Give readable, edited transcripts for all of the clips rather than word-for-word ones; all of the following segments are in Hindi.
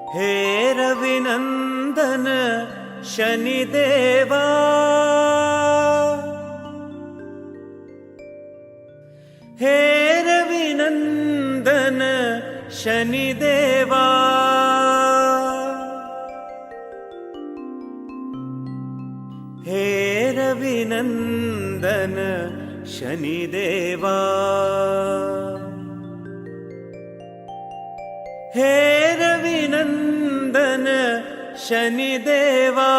हे रविनंदन शनिदेवा, हे रविनंदन शनिदेवा, हे रविनंदन शनिदेवा, हे रविनंदन शनिदेवा।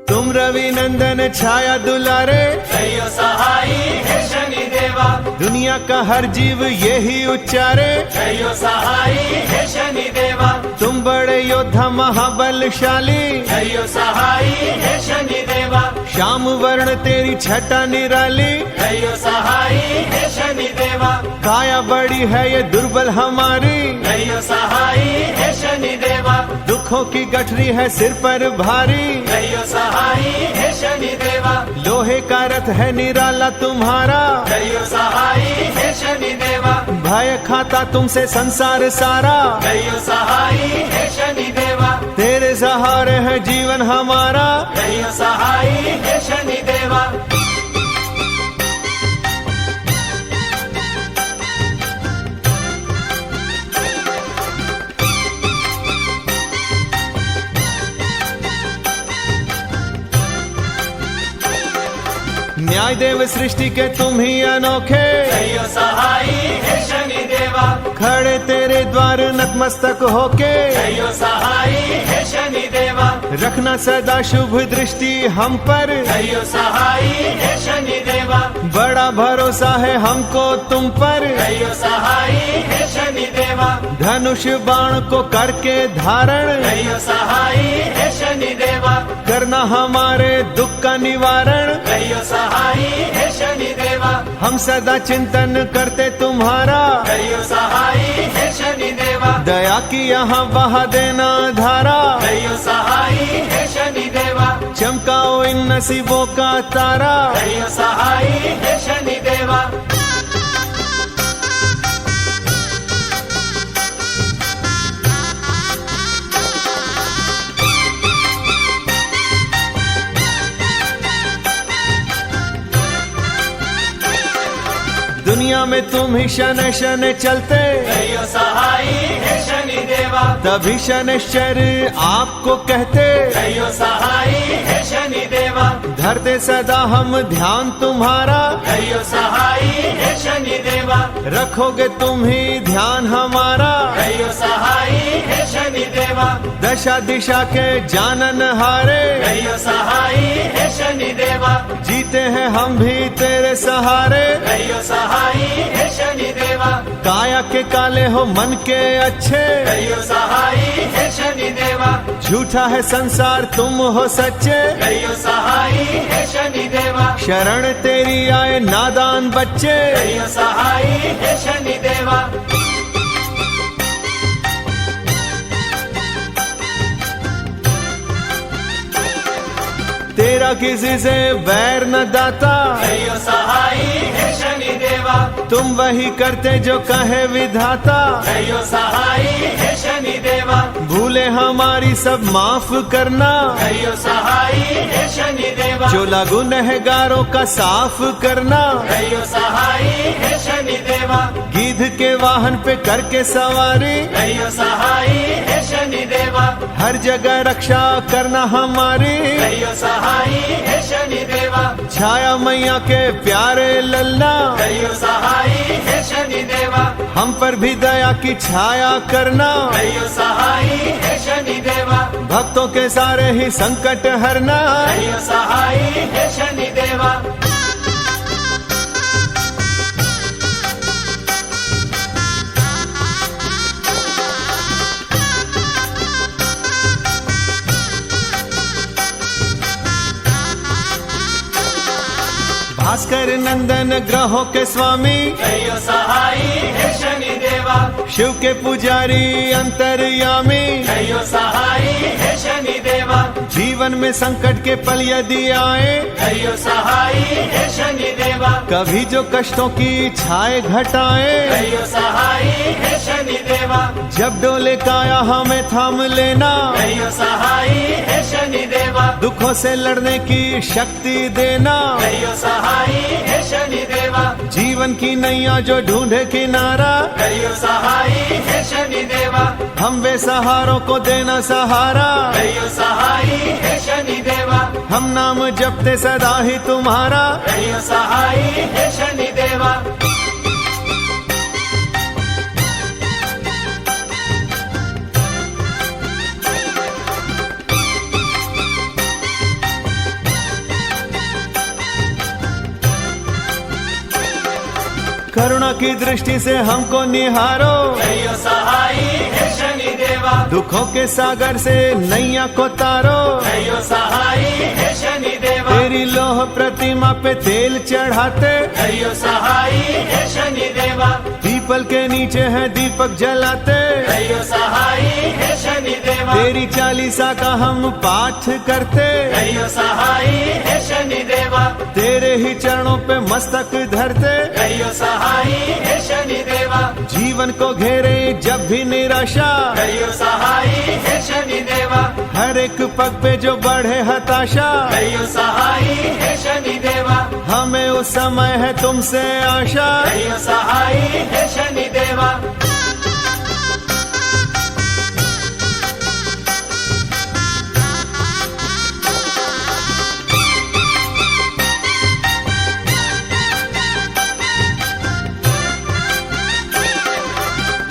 तुम रविनंदन छाया दुलारे, जयो सहाई हे शनिदेवा, दुनिया का हर जीव यही उच्चारे। जयो सहाई हे शनिदेवा, तुम बड़े योद्धा महाबलशाली, जयो सहाई हे शनिदेवा, श्याम वर्ण तेरी छटा निराली। जयो सहाई हे शनिदेवा, काया बड़ी है ये दुर्बल हमारी, जयो सहाई हे शनिदेवा, दुखों की गठरी है सिर पर भारी। जयो सहाई हे शनिदेवा, लोहे का रथ है निराला तुम्हारा, जयो सहाई हे शनिदेवा, भय खाता तुमसे संसार सारा। जयो सहाई हे शनिदेवा, तेरे सहारे है जीवन हमारा। जयो सहाई हे शनिदेवा। न्याय देव सृष्टि के तुम ही अनोखे, जयो सहाई हे शनिदेवा, खड़े तेरे द्वार नतमस्तक होके। जयो सहाई हे शनिदेवा, रखना सदा शुभ दृष्टि हम पर, जयो सहाई हे शनिदेवा, बड़ा भरोसा है हमको तुम पर। जयो सहाई हे शनिदेवा, धनुष बाण को करके धारण, जयो सहाई हे शनिदेवा, करना हमारे दुख का निवारण। जयो सहाई हे शनिदेवा, हम सदा चिंतन करते तुम्हारा, जयो सहाई हे शनिदेवा, दया की यहाँ बहा देना धारा। जयो सहाई हे शनिदेवा, चमकाओ इन नसीबों का तारा। जयो सहाई हे शनिदेवा। दुनिया में तुम ही शन शन चलते, जयो सहाई हे शनिदेवा, तभी शनिश्चर आपको कहते। जयो सहाई हे शनिदेवा, धरते सदा हम ध्यान तुम्हारा, जयो सहाई हे शनिदेवा, रखोगे तुम ही ध्यान हमारा। जयो सहाई हे शनिदेवा, दशा दिशा के जानन हारे, जयो सहाई हे शनिदेवा, जीते हैं हम भी तेरे सहारे। जयो सहाई हे शनिदेवा, काया के काले हो मन के अच्छे, जयो सहाई हे शनिदेवा, झूठा है संसार तुम हो सच्चे। जयो सहाई हे शनिदेवा, शरण तेरी आए नादान बच्चे, जयो सहाई हे शनिदेवा। तेरा किसी से वैर न दाता, जयो सहाई हे शनिदेवा, तुम वही करते जो कहे विधाता। जयो सहाई हे शनिदेवा, भूले हमारी सब माफ करना, जयो सहाई हे शनिदेवा, चोला गुनहगारों का साफ करना। जयो सहाई हे शनिदेवा, गिद्ध के वाहन पे करके सवारी, जयो सहाई हे शनिदेवा, हर जगह रक्षा करना हमारी। जयो सहाई हे शनिदेवा, छाया मैया के प्यारे लल्ला, जयो सहाई हे शनिदेवा, हम पर भी दया की छाया करना। जयो सहाई हे शनिदेवा, भक्तों के सारे ही संकट हरना। जयो सहाई हे शनिदेवा। भास्कर नंदन ग्रहों के स्वामी, जयो सहाई हे शनिदेवा, शिव के पुजारी अंतर्यामी। जयो सहाई हे शनिदेवा, जीवन में संकट के पल यदि आए, जयो सहाई हे शनिदेवा, कभी जो कष्टों की छाए घटाए। जयो सहाई हे शनि शनि देवा जब डोले काया हमें थाम लेना, कहियो सहाई है शनि देवा दुखों से लड़ने की शक्ति देना, कहियो सहाई है शनि देवा जीवन की नैया जो ढूंढे किनारा, कहियो सहाई है शनि देवा हम बेसहारों को देना सहारा, कहियो सहाई है शनि देवा हम नाम जपते सदा ही तुम्हारा। कहियो सहाई है शनि देवा करुणा की दृष्टि से हमको निहारो, कहियो सहाई है शनि देवा दुखों के सागर से नैया को तारो, कहियो सहाई है शनि देवा तेरी लोह प्रतिमा पे तेल चढ़ाते, कहियो सहाई है शनि देवा पीपल के नीचे है दीपक जलाते, कहियो सहाई है शनि देवा तेरी चालीसा का हम पाठ करते, कहियो सहाई है शनि देवा तेरे ही चरणों पे मस्तक धरते, कहियो सहाई है शनि देवा जीवन को घेरे जब भी निराशा, कहियो सहाई है शनि देवा हर एक पग पे जो बढ़े हताशा, कहियो सहाई है शनि देवा हमें उस समय है तुमसे आशा। कहियो सहाई है शनि देवा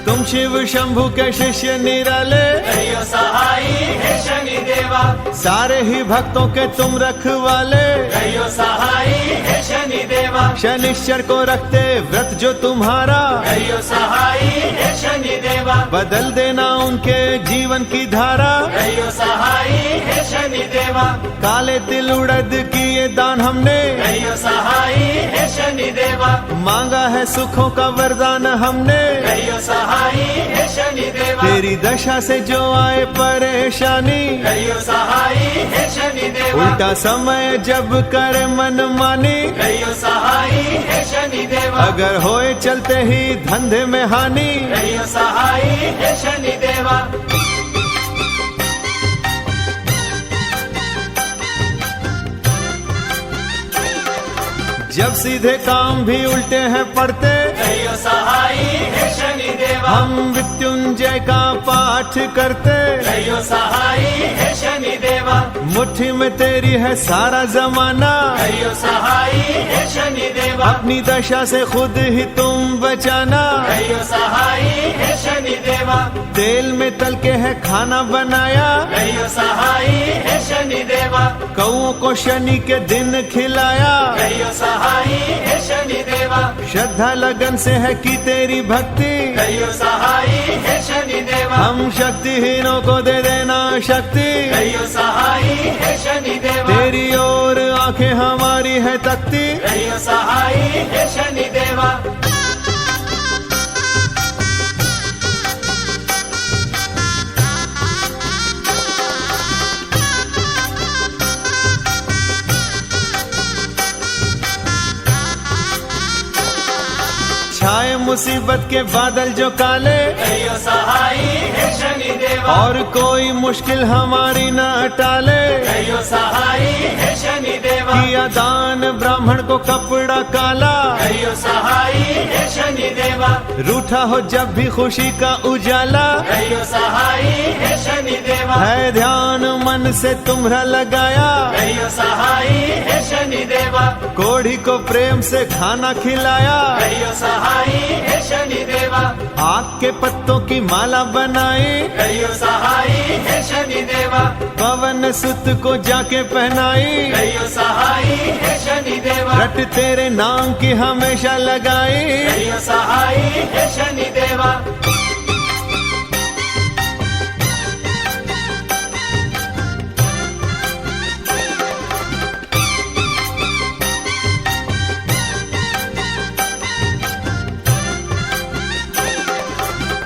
तुम शिव शंभु के शिष्य निराले, कहियो सहाई है शनि देवा सारे ही भक्तों के तुम रखवाले, कहियो सहाई है शनि देवा शनिश्चर को रखते व्रत जो तुम्हारा, कहियो सहाई है शनि देवा बदल देना उनके जीवन की धारा, कहियो सहाई है शनि देवा काले तिल उड़द की ये दान हमने, कहियो सहाई है शनि देवा मांगा है सुखों का वरदान हमने, कहियो सहाई है शनि देवा तेरी दशा से जो आए परेशानी, कहियो सहाई है शनि देवा उल्टा समय जब करे मन मानी, कहियो सहाई है शनि देवा अगर होए चलते ही धंधे में हानि, कहियो सहाई है शनि देवा जब सीधे काम भी उल्टे हैं पड़ते, कहियो सहाई है शनि देवा हम मृत्युंजय का पाठ करते, कहियो सहाई है शनि देवा मुट्ठी में तेरी है सारा जमाना, कहियो सहाई है शनि देवा अपनी दशा से खुद ही तुम बचाना, कहियो सहाई है शनि देवा तेल में तल के है खाना बनाया, कहियो सहाई है शनि देवा कौओं को शनि के दिन खिलाया, कहियो सहाई है शनि देवा श्रद्धा लगन से है की तेरी भक्ति, कहियो सहाई है शनि देवा हम शक्तिहीनों को दे देना शक्ति, कहियो सहाई है शनि देवा तेरी ओर आंखें हमारी है तकती, कहियो सहाई है शनि देवा छाए मुसीबत के बादल जो काले, कहियो सहाई है शनि देवा और कोई मुश्किल हमारी न टाले, कहियो सहाई है शनि देवा किया दान ब्राह्मण को कपड़ा काला, कहियो सहाई है शनि देवा रूठा हो जब भी खुशी का उजाला, कहियो सहाई है शनि देवा है ध्यान मन से तुम्हारा लगाया, कहियो सहाई है शनि देवा कोढ़ी को प्रेम से खाना खिलाया, कहियो सहाई है शनि देवा आग के पत्तों की माला बनाई, कहियो सहाई है शनि देवा पवन सुत को जाके पहनाई, कहियो सहाई है शनि देवा रट तेरे नाम की हमेशा लगाई, कहियो सहाई है शनि देवा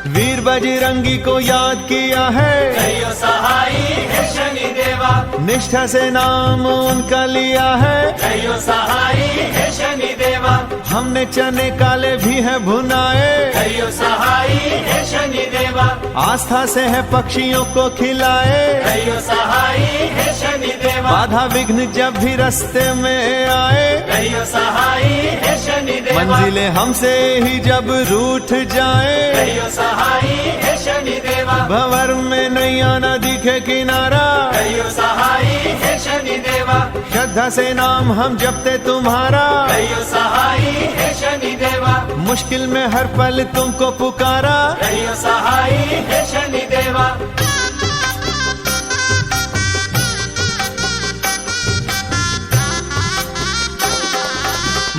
वीर बजरंगी को याद किया है, कहियो सहाई है शनि देवा निष्ठा से नाम उनका लिया है, कहियो सहाई है शनि देवा हमने चने काले भी हैं भुनाए, कहियो सहाई हे शनि देवा आस्था से है पक्षियों को खिलाए, रहियो सहाई हे शनि देवा बाधा विघ्न जब भी रास्ते में आए, रहियो सहाई हे शनि देवा मंजिलें हमसे ही जब रूठ जाए, रहियो सहाई हे शनि देवा भंवर में नैया न दिखे किनारा, रहियो सहाई हे शनि देवा श्रद्धा से नाम हम जपते तुम्हारा, रहियो सहाई हे शनि देवा मुश्किल में हर पल तुमको पुकारा, रहियो सहाई हे शनि देवा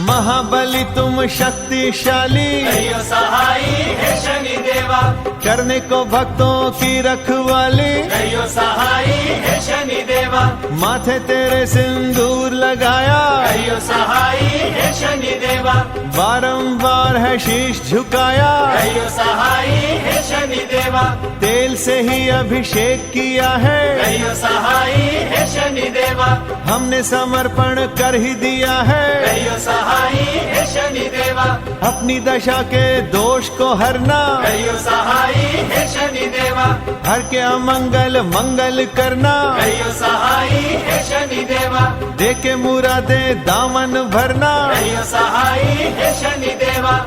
महाबली तुम शक्तिशाली, रहियो सहाई हे शनि देवा करने को भक्तों की रखवाली, रहियो सहाई हे शनि देवा माथे तेरे सिंदूर लगाया, रहियो सहाई हे शनि देवा बारंबार है शीश झुकाया, रहियो सहाई हे शनि देवा तेल से ही अभिषेक किया है, रहियो सहाई हे शनि देवा हमने समर्पण कर ही दिया है, रहियो सहाई हे शनि देवा अपनी दशा के दोष को हरना, रहियो सहाई हे शनि देवा हर के अमंगल मंगल करना, रहियो सहाई हे शनि देवा दे के मुरादे दामन भरना, रहियो सहाई हे शनि देवा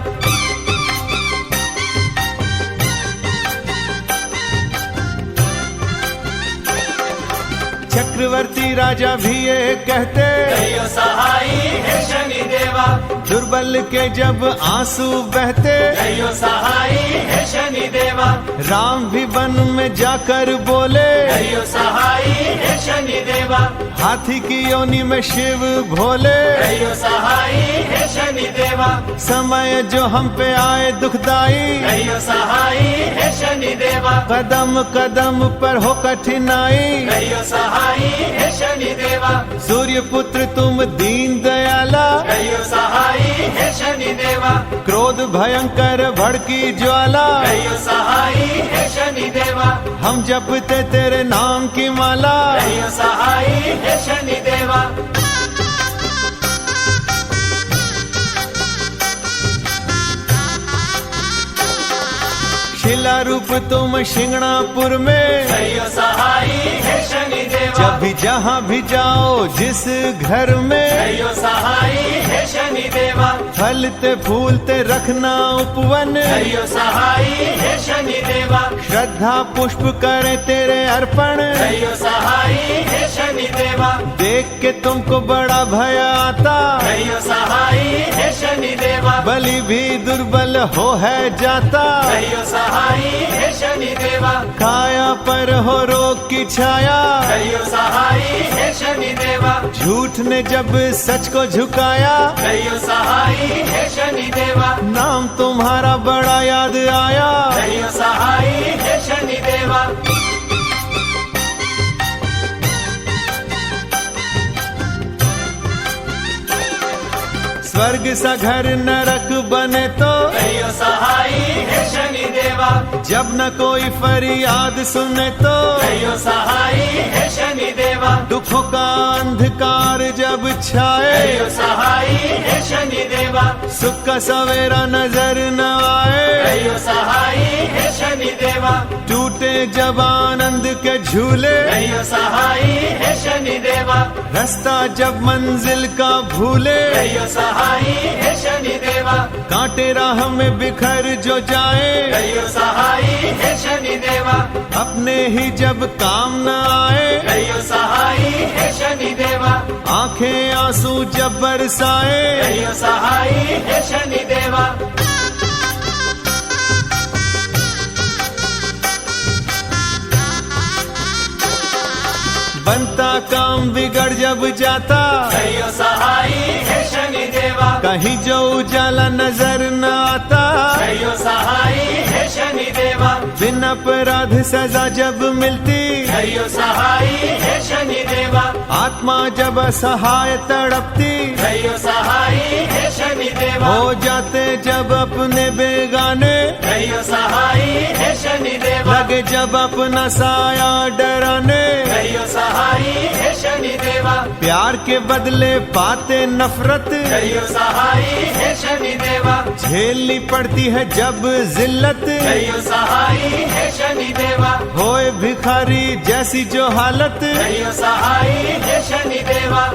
चक्रवर्ती राजा भी ये कहते, रहियो सहाई हे शनि देवा दुर्बल के जब आंसू बहते, रहियो सहाई हे शनि देवा राम भी वन में जाकर बोले, रहियो सहाई हे शनि देवा हाथी की योनि में शिव भोले, रहियो सहाई हे शनि देवा समय जो हम पे आए दुखदाई, रहियो सहाई हे शनि देवा कदम कदम पर हो कठिनाई, रहियो सहाई हे शनि देवा सूर्य पुत्र तुम दीन दयाला, रहियो सहाई हे शनि देवा क्रोध भयंकर भड़की ज्वाला, रहियो सहाई हे शनि देवा हम जपते तेरे नाम की माला, रहियो सहाई हे शनि देवा शिला रूप तुम शिंगणापुर में, रहियो सहाई हे शनि देवा जब भी जहाँ भी जाओ जिस घर में, रहियो सहाई हे शनि देवा फलते फूलते रखना उपवन, रहियो सहाई हे शनि देवा श्रद्धा पुष्प करे तेरे अर्पण, रहियो सहाई हे शनि देवा देख के तुमको बड़ा भय आता, रहियो सहाई हे शनि देवा बलि भी दुर्बल हो है जाता, रहियो सहाई हे शनि देवा काया पर हो रोग की छाया, रहियो सहाई हे शनि देवा झूठ ने जब सच को झुकाया, रहियो सहाई हे शनि देवा नाम तुम्हारा बड़ा याद आया, रहियो सहाई हे शनि देवा स्वर्ग सा घर नरक बने तो, रहियो सहाई हे शनि देवा जब न कोई फरियाद सुने तो, रहियो सहाई हे शनि देवा दुखों का अंधकार जब छाए, रहियो सहाई हे शनि देवा सुख का सवेरा नजर न आए, रहियो सहाई हे शनि देवा टूटे जब आनंद के झूले, रहियो सहाई हे शनि देवा रास्ता जब मंजिल का भूले, रहियो सहाई हे शनि देवा कांटे राह में बिखर जो जाए, रहियो सहाई हे शनि देवा अपने ही जब काम न आए, रहियो सहाई हे शनि देवा आंखें आंसू जब बरसाए, रहियो सहाई हे शनि देवा बनता काम बिगड़ जब जाता, रहियो सहाई हे शनि देवा कहीं जो उजाला नजर न आता, रहियो सहाई हे शनि देवा बिन अपराध सजा जब मिलती, रहियो सहाई हे शनि देवा आत्मा जब असहाय तड़पती, रहियो सहाई हे शनि शनि देवा हो जाते जब अपने बेगाने, कहियो सहाई हे शनि देवा लगे जब अपना साया डराने, कहियो सहाई हे शनि देवा प्यार के बदले पाते नफरत, कहियो सहाई हे शनि देवा झेलनी पड़ती है जब जिल्लत, कहियो सहाई हे शनि देवा होए भिखारी जैसी जो हालत, कहियो सहाई हे शनि देवा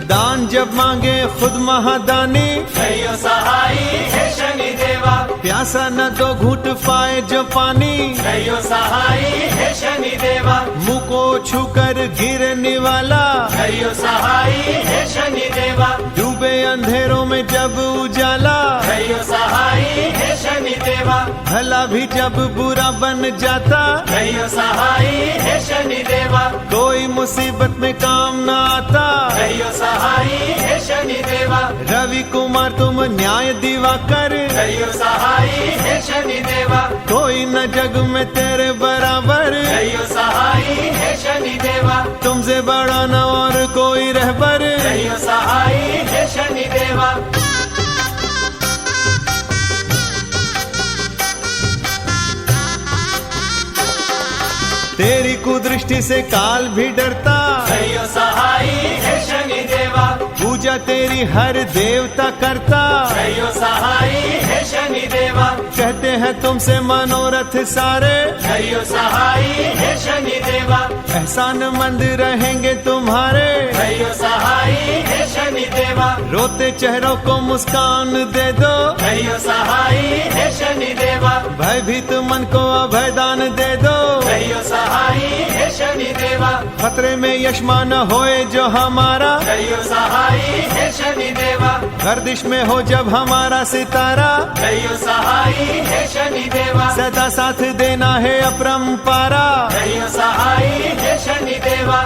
दान जब मांगे खुद महादानी, कहियो सहाई हे शनि देवा प्यासा न दो घूंट पाए जो पानी, कहियो सहाई हे शनि देवा मुंह को छूकर गिरने वाला, कहियो सहाई हे शनि देवा डूबे अंधेरों में जब उजाला, कहियो सहाई हे शनि देवा भला भी जब बुरा बन जाता, कहियो सहाई हे शनि देवा कोई मुसीबत में काम न आता, कहियो सहाई हे शनि देवा रवि कुमार तुम न्याय दिवाकर, कहियो सहाई हे शनि देवा कोई न जग में तेरे बराबर, कहियो सहाई हे शनि देवा तुमसे बड़ा न और कोई रहबर, कहियो सहाई हे शनि देवा तेरी कुदृष्टि से काल भी डरता, कहियो सहाई हे शनि देवा पूजा तेरी हर देवता करता, कहियो सहाई हे शनि देवा कहते हैं तुमसे मनोरथ सारे, कहियो सहाई हे शनि देवा एहसान मंद रहेंगे तुम्हारे, कहियो सहाई हे शनि देवा रोते चेहरों को मुस्कान दे दो, कहियो सहाई हे शनि देवा भयभीत मन को अभयदान दे दो, कहियो सहाई हे शनि देवा खतरे में यशमान होए जो हमारा, कहियो सहाई हे शनि देवा गर्दिश में हो जब हमारा सितारा, कहियो सहाई हे शनि देवा सदा साथ देना है अपरंपारा, कहियो सहाई हे शनि देवा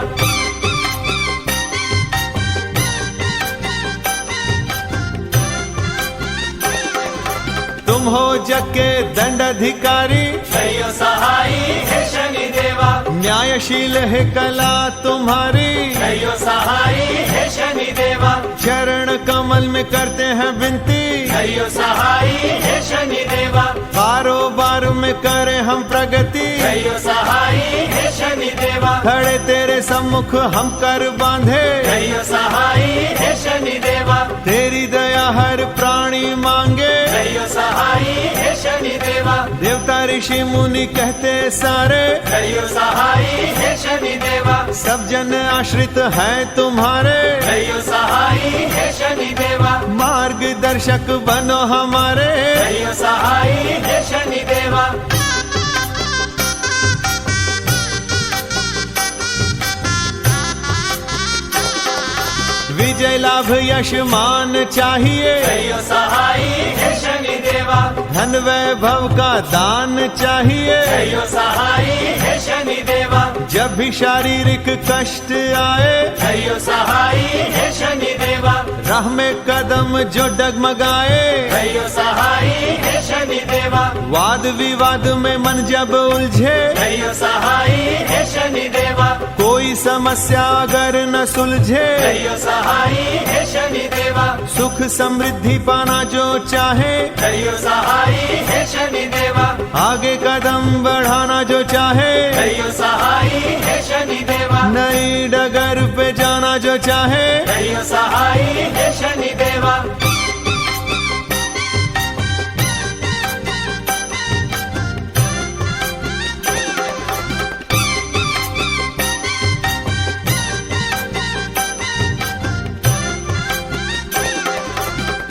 तुम हो जग के दंडाधिकारी, कहियो सहाई हे शनि देवा न्यायशील है कला तुम्हारी, कहियो सहाई हे शनि देवा चरण कमल में करते हैं विनती, कहियो सहाई हे शनि देवा कारोबार में करें हम प्रगति, कहियो सहाई हे शनि देवा खड़े तेरे सम्मुख हम कर बांधे, कहियो सहाई हे शनि देवा तेरी दया हर प्राणी मांगे, कहियो सहाई हे शनि देवा देवता ऋषि मुनि कहते सारे, कहियो सहाई हे शनि देवा सब जन आश्रित है तुम्हारे, कहियो सहाई हे शनि देवा मार्गदर्शक बनो हमारे, कहियो सहाई हे शनि देवा विजय लाभ यश मान चाहिए, कहियो सहाई हे शनि देवा धन वैभव का दान चाहिए, कहियो सहाई हे शनि देवा जब भी शारीरिक कष्ट आए, कहियो सहाई हे शनि देवा राह में कदम जो डगमगाए, कहियो सहाई हे शनि देवा वाद विवाद में मन जब उलझे, कहियो सहाई हे शनि देवा कोई समस्या अगर न सुलझे, कहियो सहाई हे शनि देवा सुख समृद्धि पाना जो चाहे, कहियो सहाई हे शनि देवा आगे कदम बढ़ाना जो चाहे, कहियो सहाई हे शनि देवा नई डगर पे जाना जो चाहे, कहियो सहाई हे शनि देवा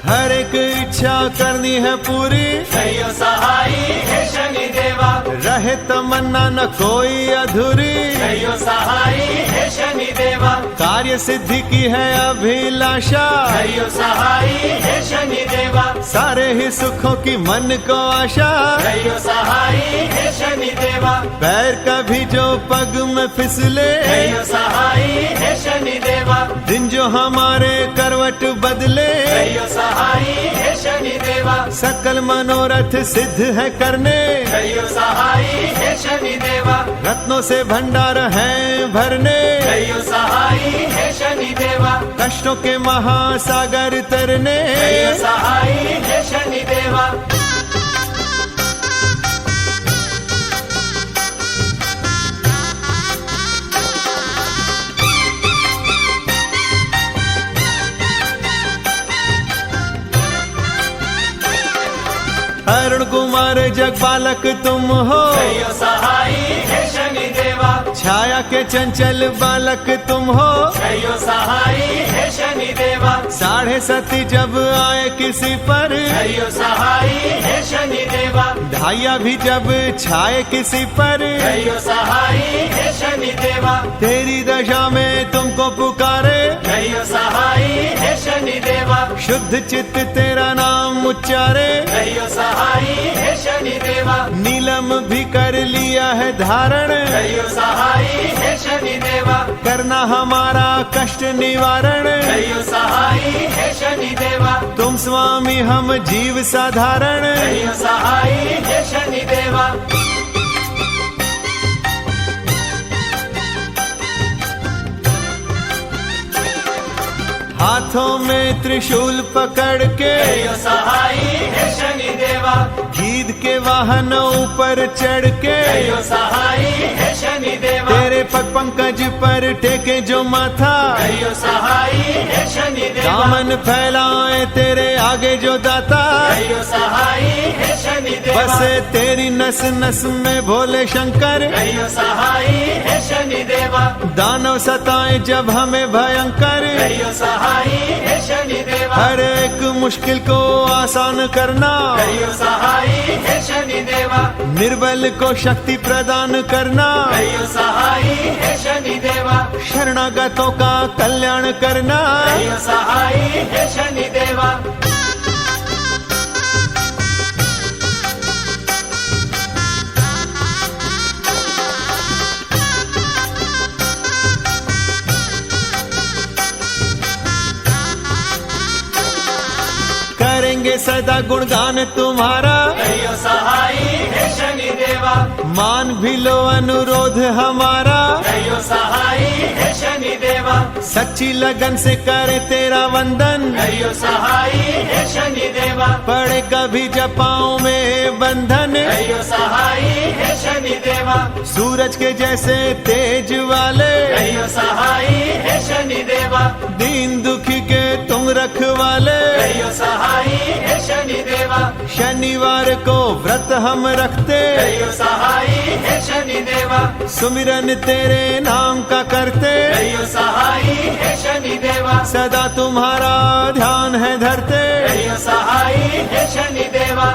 हर एक इच्छा करनी है पूरी, कहियो सहाई हे शनि देवा रहे तमन्ना न कोई अधूरी, कहियो सहाई हे शनि देवा कार्य सिद्धि की है अभिलाषा, कहियो सहाई हे शनि देवा सारे ही सुखों की मन को आशा, कहियो सहाई हे शनि देवा पैर कभी जो पग में फिसले, कहियो सहाई हे शनि देवा दिन जो हमारे करवट बदले, कहियो सहाई हे शनि देवा सकल मनोरथ सिद्ध है करने, कहियो सहाई हे शनि देवा रत्न रत्नों से भंडार हैं भरने, अयो सहाई हे शनिदेवा, कष्टों के महासागर तरने, अयो सहाई हे शनिदेवा। अरुण कुमार जगपालक तुम हो, अयो सहाई हे शनिदेवा, छाया के चंचल बालक तुम हो, अयो सहाई हे शनिदेवा, 7:30 जब आए किसी पर, अयो सहाई हे शनिदेवा, ढाइया भी जब छाए किसी पर, अयो सहाई हे शनिदेवा, तेरी दशा में तुमको पुकारे, अयो सहाई हे शनिदेवा, शुद्ध चित्त तेरा नाम उच्चारे, अयो सहाई हे शनिदेवा, नीलम भी कर लिया है धारण, अयो सहाई हे शनिदेवा, करना हमारा कष्ट निवारण, अयो सहाई हे शनिदेवा, तुम स्वामी हम जीव साधारण, अयो सहाई हे शनिदेवा। हाथों में त्रिशूल पकड़ के, अयो सहाई हे शनिदेवा, गीध के वाहन ऊपर चढ़ के, अयो सहाई हे शनिदेवा, तेरे पग पंकज पर टेके जो माथा, अयो सहाई हे शनिदेवा, दामन फैलाए तेरे आगे जो दाता, अयो सहाई हे शनिदेवा, बसे तेरी नस नस में भोले शंकर, अयो सहाई हे शनिदेवा, दानव सताए जब हमें भयंकर, अयो सहाई हे शनिदेवा, हर एक मुश्किल को आसान करना, अयो सहाई हे शनिदेवा, निर्बल को शक्ति प्रदान करना, अयो सहाई हे शनिदेवा, शरणागतों का कल्याण करना, अयो सहाई हे शनिदेवा। करेंगे सदा गुणगान तुम्हारा, अयो सहाई हे शनिदेवा, मान भी लो अनुरोध हमारा, अयो सहाई हे शनिदेवा, सच्ची लगन से करे तेरा वंदन, अयो सहाई हे शनिदेवा, पड़े कभी जपाओं में बंधन, अयो सहाई हे शनिदेवा, सूरज के जैसे तेज वाले, अयो सहाई हे शनिदेवा, दीन दुखी के तुम रखवाले, अयो सहाई हे शनिदेवा, शनिवार को व्रत हम रखते, अयो सहाई हे शनिदेवा, सुमिरन तेरे नाम का करते, अयो सहाई हे शनिदेवा, सदा तुम्हारा ध्यान है धरते, अयो सहाई हे शनिदेवा।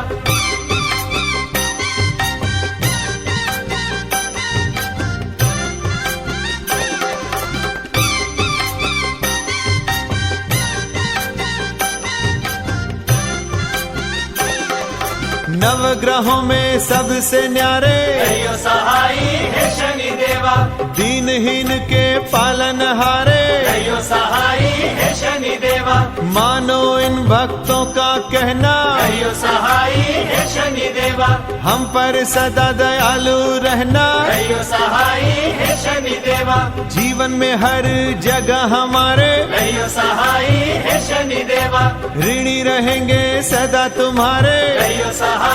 नवग्रहों में सबसे न्यारे, अयो सहाई हे शनिदेवा, दीनहीन के पालन हारे, अयो सहाई हे शनिदेवा, मानो इन भक्तों का कहना, अयो सहाई हे शनिदेवा, हम पर सदा दयालु रहना, अयो सहाई हे शनिदेवा, जीवन में हर जगह हमारे, अयो सहाई हे शनिदेवा, ऋणी रहेंगे सदा तुम्हारे, अयो सहाई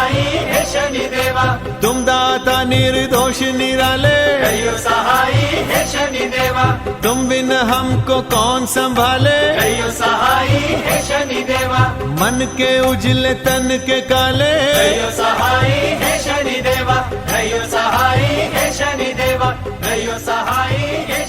हे शनिदेवा, तुम दाता निर्दोष निराले, अयो सहाई हे शनिदेवा, तुम बिन हमको कौन संभाले, अयो सहाई हे शनिदेवा, मन के उजले तन के काले, अयो सहाई हे शनिदेवा, अयो सहाई हे शनिदेवा, अयो सहाई हे